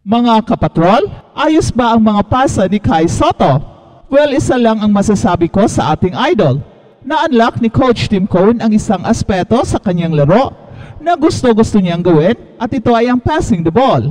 Mga kapatrol, ayos ba ang mga pasa ni Kai Sotto? Well, isa lang ang masasabi ko sa ating idol. Na-unlock ni Coach Tim Cone ang isang aspeto sa kanyang laro na gusto-gusto niyang gawin at ito ay ang passing the ball.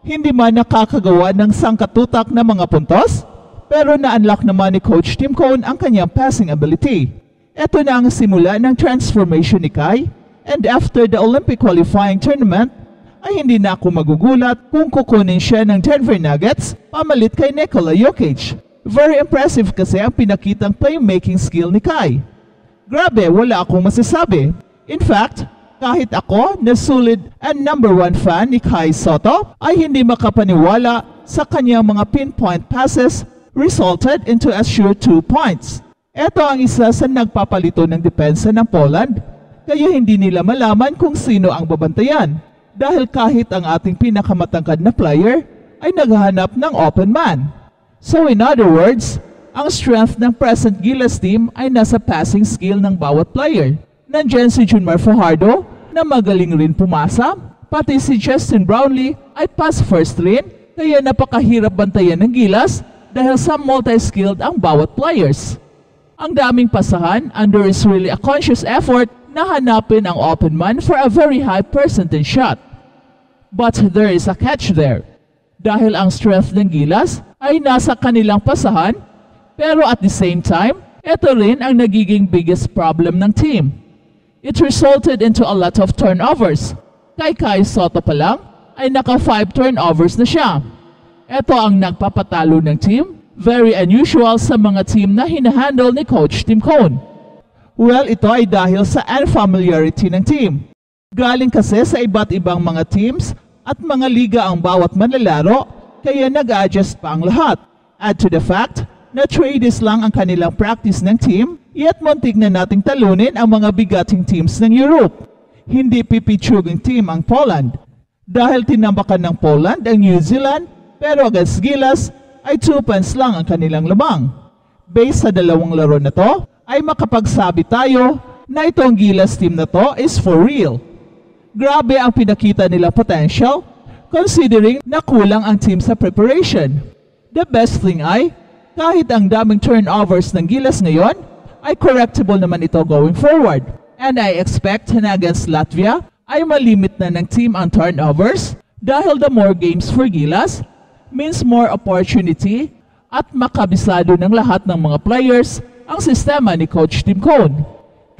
Hindi man nakakagawa ng sangkatutak na mga puntos, pero na-unlock naman ni Coach Tim Cone ang kanyang passing ability. Ito na ang simula ng transformation ni Kai, and after the Olympic qualifying tournament, ay hindi na ako magugulat kung kukunin siya ng Denver Nuggets pamalit kay Nikola Jokic. Very impressive kasi ang pinakitang playmaking skill ni Kai. Grabe, wala akong masasabi. In fact, kahit ako na solid and #1 fan ni Kai Sotto ay hindi makapaniwala sa kanyang mga pinpoint passes resulted into a sure 2 points. Ito ang isa sa nagpapalito ng depensa ng Poland, kaya hindi nila malaman kung sino ang babantayan. Dahil kahit ang ating pinakamatangkad na player ay naghahanap ng open man. So in other words, ang strength ng present Gilas team ay nasa passing skill ng bawat player. Nandiyan si Junmar Fajardo na magaling rin pumasa, pati si Justin Brownlee ay pass first rin, kaya napakahirap bantayan ng Gilas dahil sa multi-skilled ang bawat players. Ang daming pasahan and there is really a conscious effort na hanapin ang open man for a very high percentage shot. But there is a catch there. Dahil ang strength ng Gilas ay nasa kanilang pasahan, pero at the same time, ito rin ang nagiging biggest problem ng team. It resulted into a lot of turnovers. Kay Kai Sotto pa lang ay naka 5 turnovers na siya. Ito ang nagpapatalo ng team, very unusual sa mga team na hinahandle ni Coach Tim Cone. Well, ito ay dahil sa unfamiliarity ng team. Galing kasi sa iba't ibang mga teams at mga liga ang bawat manlalaro, kaya nag-adjust pa ang lahat. Add to the fact na trades lang ang kanilang practice ng team, yet muntik na nating talunin ang mga bigating teams ng Europe. Hindi pipitsuging team ang Poland. Dahil tinambakan ng Poland ang New Zealand, pero against Gilas ay 2 points lang ang kanilang lamang. Based sa dalawang laro na to, ay makapagsabi tayo na itong Gilas team na to is for real. Grabe ang pinakita nila potential, considering na kulang ang team sa preparation. The best thing ay, kahit ang daming turnovers ng Gilas ngayon, ay correctable naman ito going forward. And I expect na against Latvia ay malimit na ng team ang turnovers dahil the more games for Gilas means more opportunity at makabisado ng lahat ng mga players ang sistema ni Coach Tim Cone.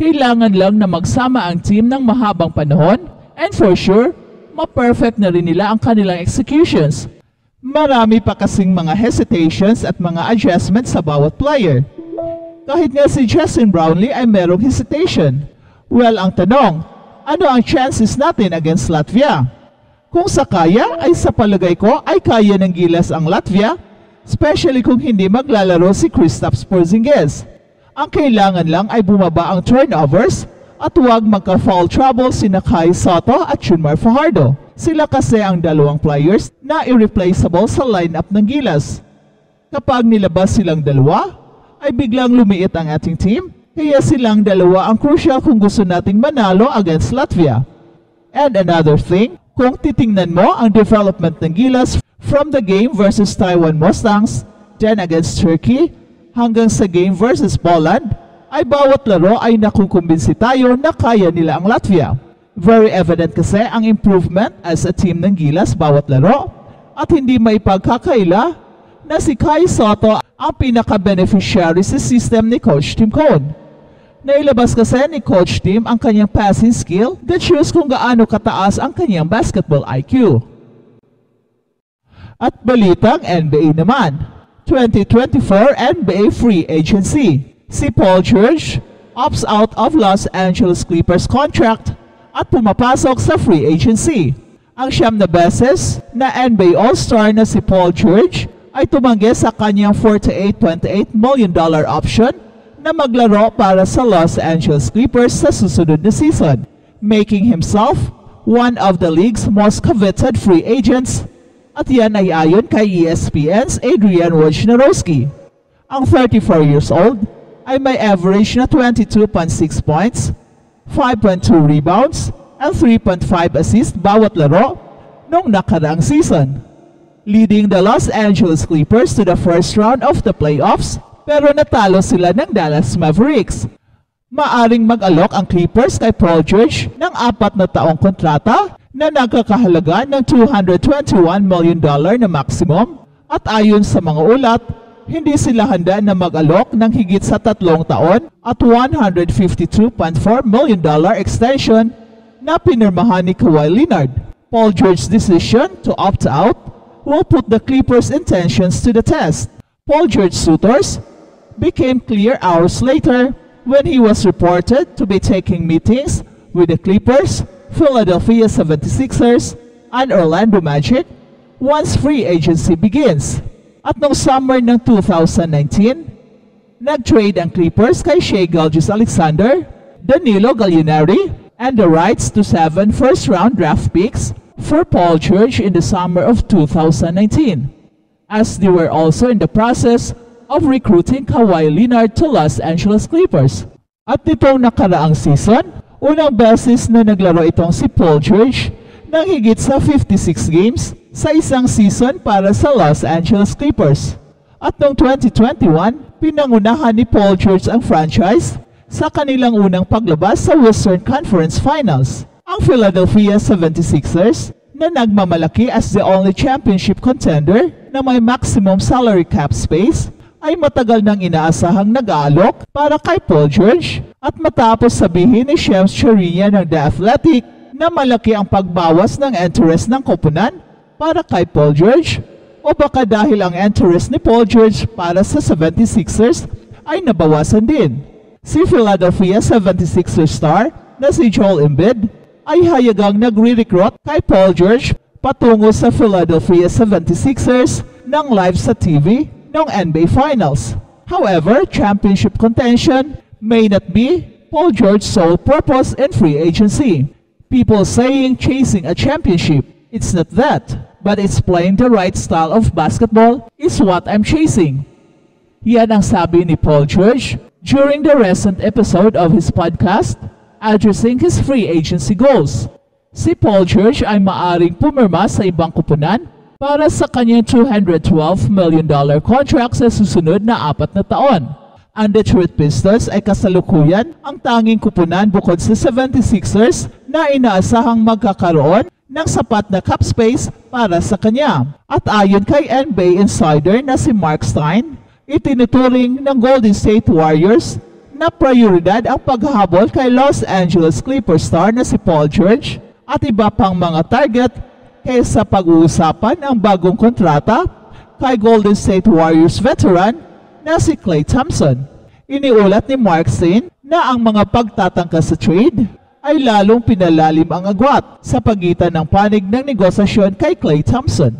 Kailangan lang na magsama ang team ng mahabang panahon and for sure, ma-perfect na rin nila ang kanilang executions. Marami pa kasing mga hesitations at mga adjustments sa bawat player. Kahit nga si Justin Brownlee ay merong hesitation. Well, ang tanong, ano ang chances natin against Latvia? Kung sa kaya, ay sa palagay ko ay kaya ng Gilas ang Latvia, especially kung hindi maglalaro si Kristaps Porzingis. Ang kailangan lang ay bumaba ang turnovers at huwag magka-foul trouble sina Kai Sotto at Junmar Fajardo. Sila kasi ang dalawang players na irreplaceable sa lineup ng Gilas. Kapag nilabas silang dalawa, ay biglang lumiit ang ating team, kaya silang dalawa ang crucial kung gusto nating manalo against Latvia. And another thing, kung titingnan mo ang development ng Gilas from the game versus Taiwan Mustangs, then against Turkey, hanggang sa game versus Poland, ay bawat laro ay nakukumbinsi tayo na kaya nila ang Latvia. Very evident kasi ang improvement as a team ng Gilas bawat laro at hindi may pagkakaila na si Kai Sotto ang pinaka-beneficiary sa system ni Coach Tim Cone. Nailabas kasi ni Coach Tim ang kanyang passing skill that shows kung gaano kataas ang kanyang basketball IQ. At balitang NBA naman, 2024 NBA Free Agency. Si Paul George opts out of Los Angeles Clippers contract at pumapasok sa free agency. Ang 9 na beses na NBA All-Star na si Paul George ay tumanggi sa kanyang $48.8 million option na maglaro para sa Los Angeles Clippers sa susunod na season, making himself one of the league's most coveted free agents. At yan ay ayon kay ESPN's Adrian Wojnarowski. Ang 34 years old ay may average na 22.6 points, 5.2 rebounds, and 3.5 assists bawat laro noong nakaraang season. leading the Los Angeles Clippers to the first round of the playoffs, pero natalo sila ng Dallas Mavericks. Maaring mag-alok ang Clippers kay Paul George ng 4 na taong kontrata na nagkakahalaga ng $221 million na maximum, at ayon sa mga ulat, hindi sila handa na mag-alok ng higit sa 3 taon at $152.4 million extension na pinirmahan ni Kawhi Leonard. Paul George's decision to opt out will put the Clippers' intentions to the test. Paul George's suitors became clear hours later when he was reported to be taking meetings with the Clippers, Philadelphia 76ers, and Orlando Magic once free agency begins. At noong summer ng 2019, nag-trade ang Clippers kay Shai Gilgeous-Alexander, Danilo Gallinari, and the rights to 7 first-round draft picks for Paul George in the summer of 2019, as they were also in the process of recruiting Kawhi Leonard to Los Angeles Clippers. At nitong nakaraang season, unang beses na naglaro itong si Paul George ng higit sa 56 games sa isang season para sa Los Angeles Clippers. At noong 2021, pinangunahan ni Paul George ang franchise sa kanilang unang paglabas sa Western Conference Finals. Ang Philadelphia 76ers, na nagmamalaki as the only championship contender na may maximum salary cap space, ay matagal nang inaasahang nag-aalok para kay Paul George, at matapos sabihin ni Shams Charania ng The Athletic na malaki ang pagbawas ng interest ng koponan para kay Paul George, o baka dahil ang interest ni Paul George para sa 76ers ay nabawasan din. Si Philadelphia 76ers star na si Joel Embiid ay hayagang nagre-recruit kay Paul George patungo sa Philadelphia 76ers ng live sa TV ng NBA Finals. However, championship contention may not be Paul George's sole purpose in free agency. People saying chasing a championship, it's not that, but it's playing the right style of basketball is what I'm chasing. Yan ang sabi ni Paul George during the recent episode of his podcast addressing his free agency goals. Si Paul George ay maaring pumirma sa ibang koponan para sa kanyang $212 million contract sa susunod na 4 na taon. Ang Detroit Pistons ay kasalukuyan ang tanging koponan bukod sa 76ers na inaasahang magkakaroon ng sapat na cap space para sa kanya. At ayon kay NBA insider na si Mark Stein, itinuturing ng Golden State Warriors na prioridad ang paghahabol kay Los Angeles Clippers star na si Paul George at iba pang mga target kaysa pag-uusapan ang bagong kontrata kay Golden State Warriors veteran na si Klay Thompson. Iniulat ni Mark Stein na ang mga pagtatangka sa trade ay lalong pinalalim ang agwat sa pagitan ng panig ng negosasyon kay Klay Thompson.